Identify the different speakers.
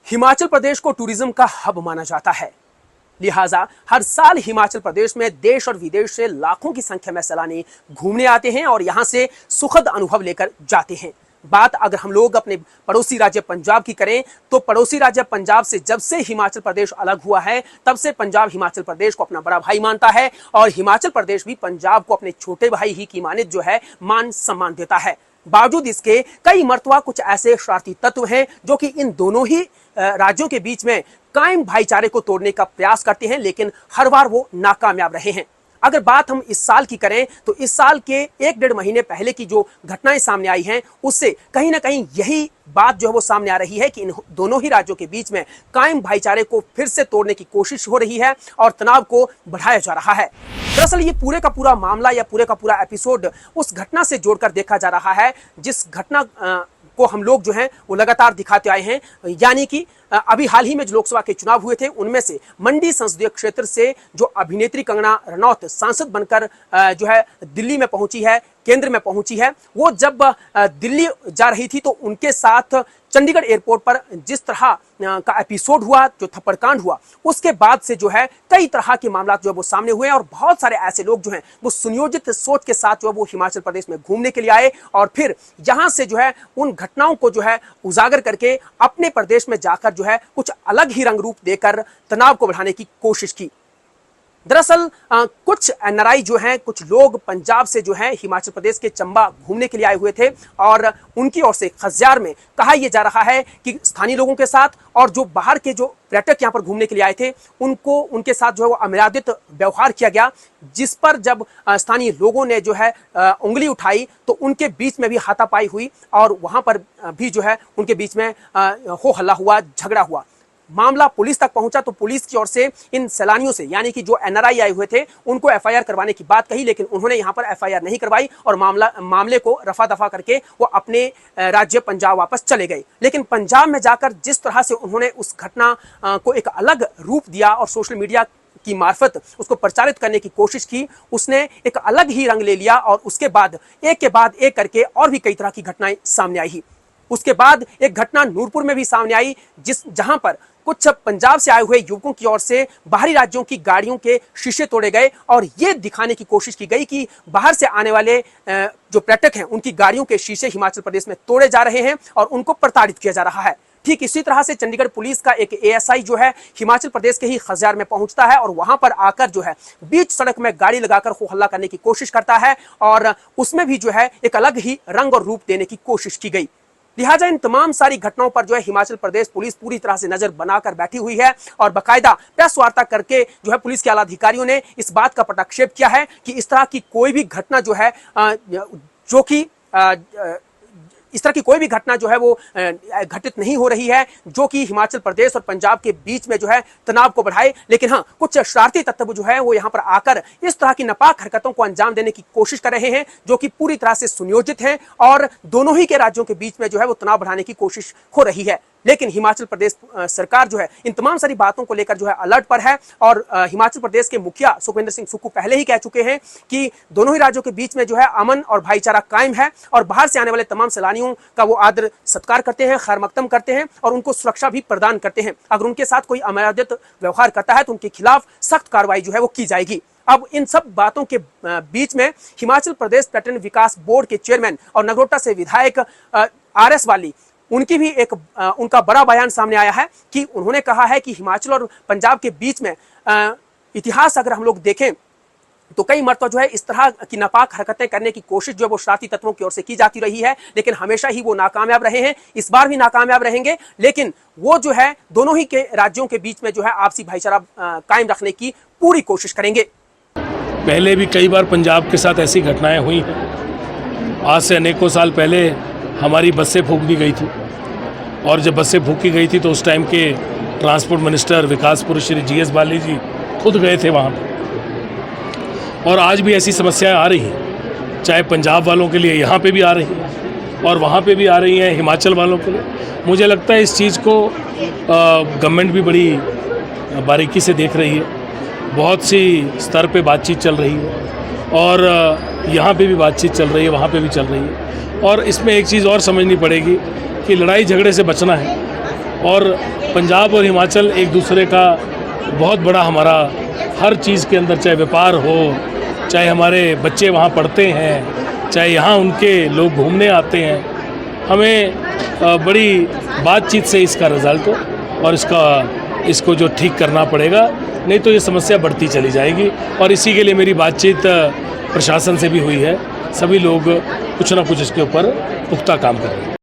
Speaker 1: हिमाचल प्रदेश को टूरिज्म का हब माना जाता है, लिहाजा हर साल हिमाचल प्रदेश में देश और विदेश से लाखों की संख्या में सैलानी घूमने आते हैं और यहां से सुखद अनुभव लेकर जाते हैं। बात अगर हम लोग अपने पड़ोसी राज्य पंजाब की करें तो पड़ोसी राज्य पंजाब से जब से हिमाचल प्रदेश अलग हुआ है तब से पंजाब हिमाचल प्रदेश को अपना बड़ा भाई मानता है और हिमाचल प्रदेश भी पंजाब को अपने छोटे भाई ही की मानित जो है मान सम्मान देता है। बावजूद इसके कई मर्तबा कुछ ऐसे शरारती तत्व हैं जो कि इन दोनों ही राज्यों के बीच में कायम भाईचारे को तोड़ने का प्रयास करते हैं, लेकिन हर बार वो नाकामयाब रहे हैं। अगर बात हम इस साल की करें तो इस साल के 1-1.5 महीने पहले की जो घटनाएं सामने आई हैं उससे कहीं ना कहीं यही बात जो है वो सामने आ रही है कि इन दोनों ही राज्यों के बीच में कायम भाईचारे को फिर से तोड़ने की कोशिश हो रही है और तनाव को बढ़ाया जा रहा है। दरअसल ये पूरे का पूरा मामला या पूरे का पूरा एपिसोड उस घटना से जोड़कर देखा जा रहा है जिस घटना को हम लोग जो हैं वो लगातार दिखाते आए हैं, यानी कि अभी हाल ही में जो लोकसभा के चुनाव हुए थे उनमें से मंडी संसदीय क्षेत्र से जो अभिनेत्री कंगना रनौत सांसद बनकर जो है दिल्ली में पहुंची है, केंद्र में पहुंची है, वो जब दिल्ली जा रही थी तो उनके साथ चंडीगढ़ एयरपोर्ट पर जिस तरह का एपिसोड हुआ, जो थप्पड़कांड हुआ, उसके बाद से जो है कई तरह के मामला जो है वो सामने हुए और बहुत सारे ऐसे लोग जो हैं वो सुनियोजित सोच के साथ जो है वो हिमाचल प्रदेश में घूमने के लिए आए और फिर यहां से जो है उन घटनाओं को जो है उजागर करके अपने प्रदेश में जाकर जो है कुछ अलग ही रंग रूप देकर तनाव को बढ़ाने की कोशिश की। दरअसल कुछ एनआरआई जो हैं, कुछ लोग पंजाब से जो है हिमाचल प्रदेश के चंबा घूमने के लिए आए हुए थे और उनकी ओर से खजियार में कहा यह जा रहा है कि स्थानीय लोगों के साथ और जो बाहर के जो पर्यटक यहाँ पर घूमने के लिए आए थे उनको उनके साथ जो है वो अमर्यादित व्यवहार किया गया, जिस पर जब स्थानीय लोगों ने जो है उंगली उठाई तो उनके बीच में भी हाथापाई हुई और वहां पर भी जो है उनके बीच में हो हल्ला हुआ, झगड़ा हुआ। मामला पुलिस तक पहुंचा तो पुलिस की ओर से इन सैलानियों से, यानी कि जो एनआरआई आए हुए थे, उनको एफआईआर करवाने की बात कही, लेकिन उन्होंने यहां पर एफआईआर नहीं करवाई और मामले को रफा दफा करके वो अपने राज्य पंजाब वापस चले गए। लेकिन पंजाब में जाकर जिस तरह से उन्होंने उस घटना को एक अलग रूप दिया और सोशल मीडिया की मार्फत उसको प्रचारित करने की कोशिश की, उसने एक अलग ही रंग ले लिया और उसके बाद एक करके और भी कई तरह की घटनाएं सामने आई। उसके बाद एक घटना नूरपुर में भी सामने आई जहां पर कुछ पंजाब से आए हुए युवकों की ओर से बाहरी राज्यों की गाड़ियों के शीशे तोड़े गए और ये दिखाने की कोशिश की गई कि बाहर से आने वाले जो पर्यटक हैं उनकी गाड़ियों के शीशे हिमाचल प्रदेश में तोड़े जा रहे हैं और उनको प्रताड़ित किया जा रहा है। ठीक इसी तरह से चंडीगढ़ पुलिस का एक एएसआई जो है हिमाचल प्रदेश के ही खजियार में पहुंचता है और वहां पर आकर जो है बीच सड़क में गाड़ी लगाकर हो हल्ला करने की कोशिश करता है और उसमें भी जो है एक अलग ही रंग और रूप देने की कोशिश की गई। लिहाजा इन तमाम सारी घटनाओं पर जो है हिमाचल प्रदेश पुलिस पूरी तरह से नजर बनाकर बैठी हुई है और बाकायदा प्रेस वार्ता करके जो है पुलिस के आला अधिकारियों ने इस बात का पटाक्षेप किया है कि इस तरह की कोई भी घटना जो है इस तरह की कोई भी घटना जो है वो घटित नहीं हो रही है जो कि हिमाचल प्रदेश और पंजाब के बीच में जो है तनाव को बढ़ाए। लेकिन हाँ, कुछ शरारती तत्व जो है वो यहाँ पर आकर इस तरह की नापाक हरकतों को अंजाम देने की कोशिश कर रहे हैं जो कि पूरी तरह से सुनियोजित हैं और दोनों ही के राज्यों के बीच में जो है वो तनाव बढ़ाने की कोशिश हो रही है। लेकिन हिमाचल प्रदेश सरकार जो है इन तमाम सारी बातों को लेकर जो है अलर्ट पर है और हिमाचल प्रदेश के मुखिया सुखविंदर सिंह सुक्खू पहले ही कह चुके हैं कि दोनों ही राज्यों के बीच में जो है अमन और भाईचारा कायम है और बाहर से आने वाले तमाम सैलानियों का वो आदर सत्कार करते हैं, खैर मकदम करते हैं और उनको सुरक्षा भी प्रदान करते हैं। अगर उनके साथ कोई अमर्यादित व्यवहार करता है तो उनके खिलाफ सख्त कार्रवाई जो है वो की जाएगी। अब इन सब बातों के बीच में हिमाचल प्रदेश पर्यटन विकास बोर्ड के चेयरमैन और नगरोटा से विधायक RS वाली, उनकी भी एक उनका बड़ा बयान सामने आया है कि उन्होंने कहा है कि हिमाचल और पंजाब के बीच में इतिहास अगर हम लोग देखें तो कई मरतबा जो है इस तरह की नापाक हरकतें करने की कोशिश जो है वो शरारती तत्वों की ओर से की जाती रही है, लेकिन हमेशा ही वो नाकामयाब रहे हैं, इस बार भी नाकामयाब रहेंगे। लेकिन वो जो है दोनों ही के राज्यों के बीच में जो है आपसी भाईचारा कायम रखने की पूरी कोशिश करेंगे।
Speaker 2: पहले भी कई बार पंजाब के साथ ऐसी घटनाएं हुई हैं। आज से अनेकों साल पहले हमारी बसें फूंक दी गई थी और जब बसें फूंकी गई थी तो उस टाइम के ट्रांसपोर्ट मिनिस्टर विकास पुरुष श्री GS बाली जी खुद गए थे वहाँ पर और आज भी ऐसी समस्याएं आ रही हैं, चाहे पंजाब वालों के लिए यहाँ पे भी आ रही हैं और वहाँ पे भी आ रही हैं हिमाचल वालों के लिए। मुझे लगता है इस चीज़ को गवर्नमेंट भी बड़ी बारीकी से देख रही है, बहुत सी स्तर पे बातचीत चल रही है और यहाँ पे भी बातचीत चल रही है, वहाँ पे भी चल रही है। और इसमें एक चीज़ और समझनी पड़ेगी कि लड़ाई झगड़े से बचना है और पंजाब और हिमाचल एक दूसरे का बहुत बड़ा हमारा हर चीज़ के अंदर, चाहे व्यापार हो, चाहे हमारे बच्चे वहाँ पढ़ते हैं, चाहे यहाँ उनके लोग घूमने आते हैं, हमें बड़ी बातचीत से इसका रिज़ल्ट और इसको जो ठीक करना पड़ेगा, नहीं तो ये समस्या बढ़ती चली जाएगी। और इसी के लिए मेरी बातचीत प्रशासन से भी हुई है। सभी लोग कुछ ना कुछ इसके ऊपर पुख्ता काम कर रहे हैं।